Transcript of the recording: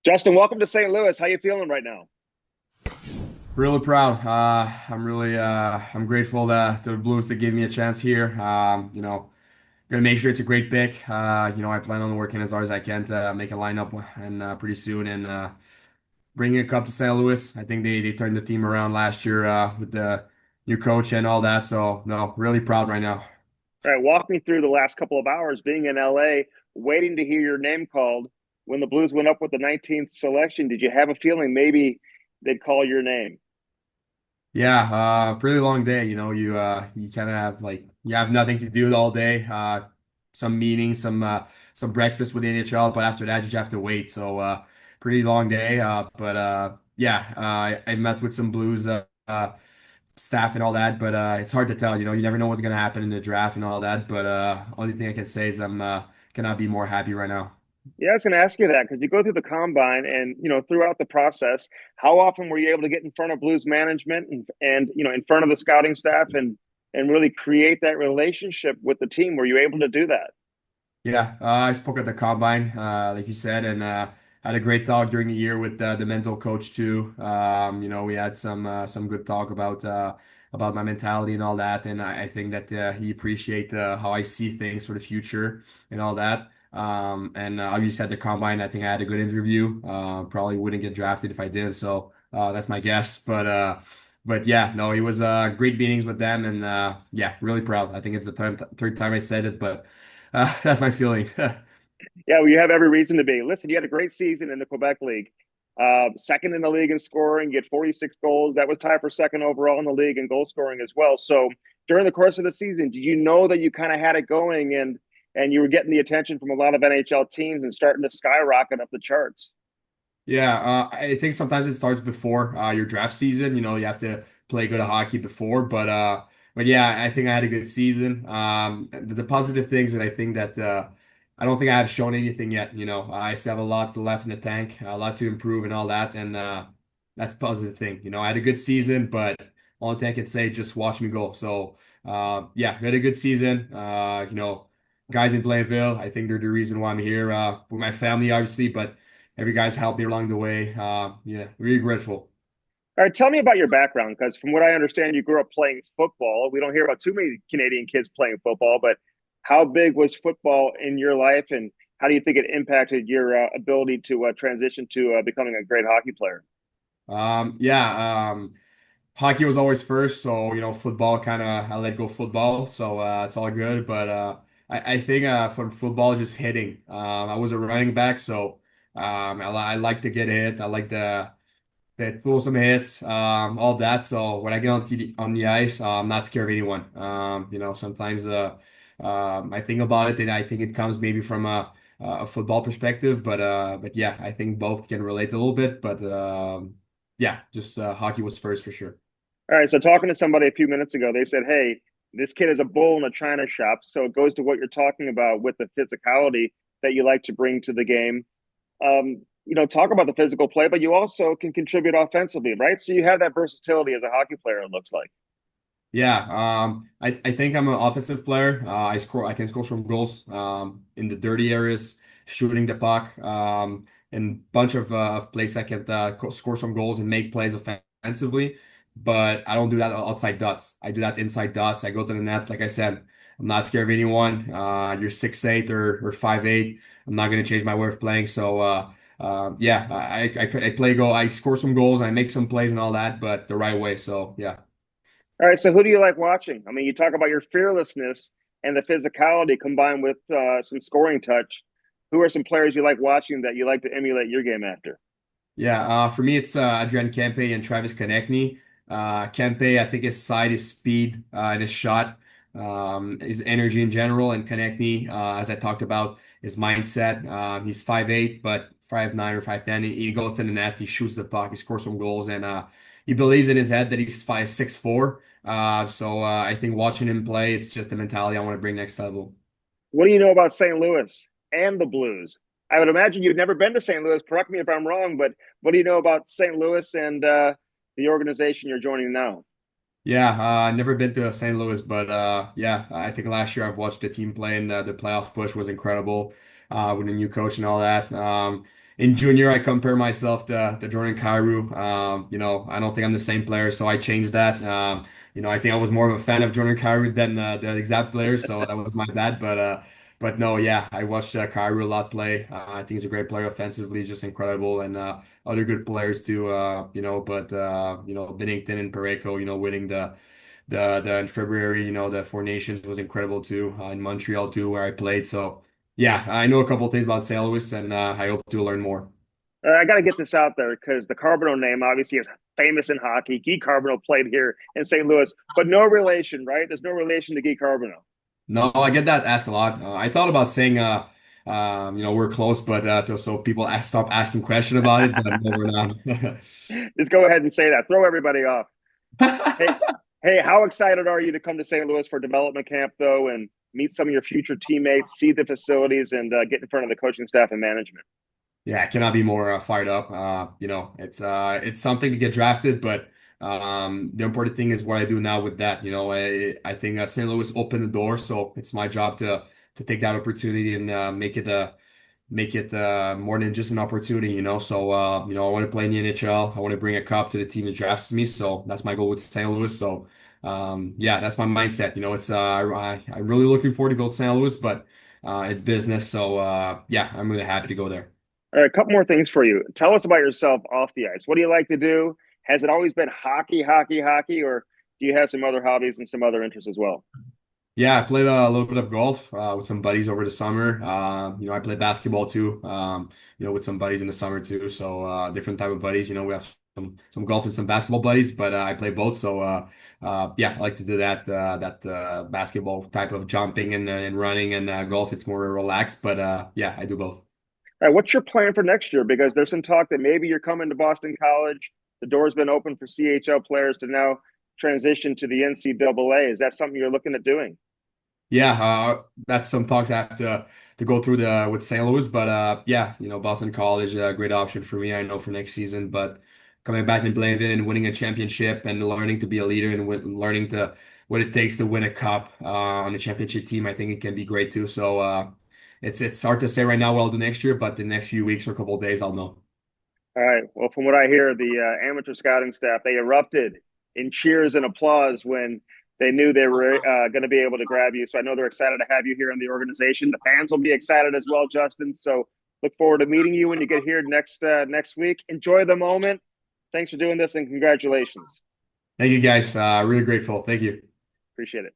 Justin, welcome to St. Louis. How you feeling right now? Really proud. I'm grateful to the Blues that gave me a chance here. Gonna make sure it's a great pick. I plan on working as hard as I can to make a lineup and pretty soon and bring a cup to St. Louis. I think they turned the team around last year with the new coach and all that. So no, really proud right now. All right, walk me through the last couple of hours being in LA, waiting to hear your name called. When the Blues went up with the 19th selection, did you have a feeling maybe they'd call your name? Yeah, pretty long day. You kind of have like you have nothing to do all day. Some meetings, some breakfast with the NHL, but after that you just have to wait. So pretty long day. I met with some Blues staff and all that, but it's hard to tell. You never know what's gonna happen in the draft and all that. But only thing I can say is I'm cannot be more happy right now. Yeah, I was going to ask you that because you go through the combine and throughout the process, how often were you able to get in front of Blues management and in front of the scouting staff and really create that relationship with the team? Were you able to do that? Yeah, I spoke at the combine, like you said, and had a great talk during the year with the mental coach too. We had some good talk about my mentality and all that, and I think that he appreciate how I see things for the future and all that. And obviously at the combine, I think I had a good interview. Probably wouldn't get drafted if I didn't, so that's my guess. But yeah, no, it was great meetings with them, and yeah, really proud. I think it's the third time I said it, but. That's my feeling. Yeah, well, you have every reason to be. Listen, you had a great season in the Quebec League. Second in the league in scoring, you had 46 goals. That was tied for second overall in the league in goal scoring as well. So during the course of the season, did you know that you kind of had it going and you were getting the attention from a lot of NHL teams and starting to skyrocket up the charts? Yeah, I think sometimes it starts before your draft season. You have to play good hockey before, but yeah, I think I had a good season. The positive things that I think that I don't think I have shown anything yet. I still have a lot left in the tank, a lot to improve and all that, and that's a positive thing. I had a good season, but only thing I can say, just watch me go. So yeah, I had a good season. Guys in Blainville, I think they're the reason why I'm here with my family, obviously, but. Every guy's helped me along the way. Yeah, really grateful. All right, tell me about your background because from what I understand, you grew up playing football. We don't hear about too many Canadian kids playing football, but how big was football in your life, and how do you think it impacted your ability to transition to becoming a great hockey player? Yeah, hockey was always first, so football kind of I let go football, so it's all good. But I think from football, just hitting. I was a running back, so I like to get hit. I like to throw some hits, all that. So when I get on the ice, I'm not scared of anyone. Sometimes I think about it, and I think it comes maybe from a football perspective, but yeah, I think both can relate a little bit. But yeah, just hockey was first for sure. All right, so talking to somebody a few minutes ago, they said, "Hey, this kid is a bull in a china shop." So it goes to what you're talking about with the physicality that you like to bring to the game. Talk about the physical play, but you also can contribute offensively, right? So you have that versatility as a hockey player. It looks like. Yeah, I think I'm an offensive player. I can score some goals in the dirty areas, shooting the puck, and bunch of plays I can score some goals and make plays offensively. But I don't do that outside dots. I do that inside dots. I go to the net. Like I said, I'm not scared of anyone. You're 6'8" or 5'8". I'm not gonna change my way of playing. So yeah, I play goal. I score some goals. I make some plays and all that, but the right way. So yeah. All right, so who do you like watching? I mean, you talk about your fearlessness and the physicality combined with some scoring touch. Who are some players you like watching that you like to emulate your game after? Yeah, for me it's Adrian Kempe and Travis Konechny. Kempe, I think his side, his speed, and his shot, his energy in general, and Konechny, as I talked about, his mindset. He's 5'8", but 5'9" or 5'10". He goes to the net, he shoots the puck, he scores some goals, and he believes in his head that he's 5'6'4". I think watching him play, it's just the mentality I want to bring next level. What do you know about St. Louis and the Blues? I would imagine you've never been to St. Louis. Correct me if I'm wrong, but what do you know about St. Louis and the organization you're joining now? Yeah, never been to St. Louis, but yeah, I think last year I've watched the team play and the playoff push was incredible with the new coach and all that. in junior, I compare myself to Jordan Kyrou. I don't think I'm the same player, so I changed that. I think I was more of a fan of Jordan Kyrou than the exact player, so that was my bad. But no, yeah, I watched Kyrou a lot play. I think he's a great player offensively, just incredible, and other good players too. Binnington and Parayko, winning the in February, the Four Nations was incredible too. In Montreal too, where I played. So yeah, I know a couple of things about St. Louis, and I hope to learn more. I got to get this out there because the Carbonneau name obviously is famous in hockey. Guy Carbonneau played here in St. Louis, but no relation, right? There's no relation to Guy Carbonneau. No, I get that asked a lot. I thought about saying, we're close, but so people stop asking question about it, but no, we're not. Just go ahead and say that. Throw everybody off. Hey, hey, how excited are you to come to St. Louis for development camp, though, and meet some of your future teammates, see the facilities, and get in front of the coaching staff and management? Yeah, I cannot be more fired up. It's something to get drafted, but the important thing is what I do now with that. I think St. Louis opened the door, so it's my job to take that opportunity and make it more than just an opportunity. So I want to play in the NHL. I want to bring a cup to the team that drafts me. So that's my goal with St. Louis. So yeah, that's my mindset. I'm really looking forward to go to St. Louis, but it's business. So yeah, I'm really happy to go there. All right, a couple more things for you. Tell us about yourself off the ice. What do you like to do? Has it always been hockey, hockey, hockey, or do you have some other hobbies and some other interests as well? Yeah, I played a little bit of golf with some buddies over the summer. I played basketball too, with some buddies in the summer too. So different type of buddies. We have some golf and some basketball buddies, but I play both. So yeah, I like to do that basketball type of jumping and running, and golf. It's more relaxed, but yeah, I do both. All right, what's your plan for next year? Because there's some talk that maybe you're coming to Boston College. The door's been open for CHL players to now transition to the NCAA. Is that something you're looking at doing? Yeah, that's some talks I have to go through the with St. Louis, but yeah, Boston College, a great option for me. I know for next season, but coming back and playing and winning a championship and learning to be a leader and learning to what it takes to win a cup on a championship team, I think it can be great too. So it's hard to say right now what I'll do next year, but the next few weeks or a couple of days I'll know. All right. Well, from what I hear, the amateur scouting staff they erupted in cheers and applause when they knew they were going to be able to grab you. So I know they're excited to have you here in the organization. The fans will be excited as well, Justin. So look forward to meeting you when you get here next week. Enjoy the moment. Thanks for doing this and congratulations. Thank you guys. Really grateful. Thank you. Appreciate it.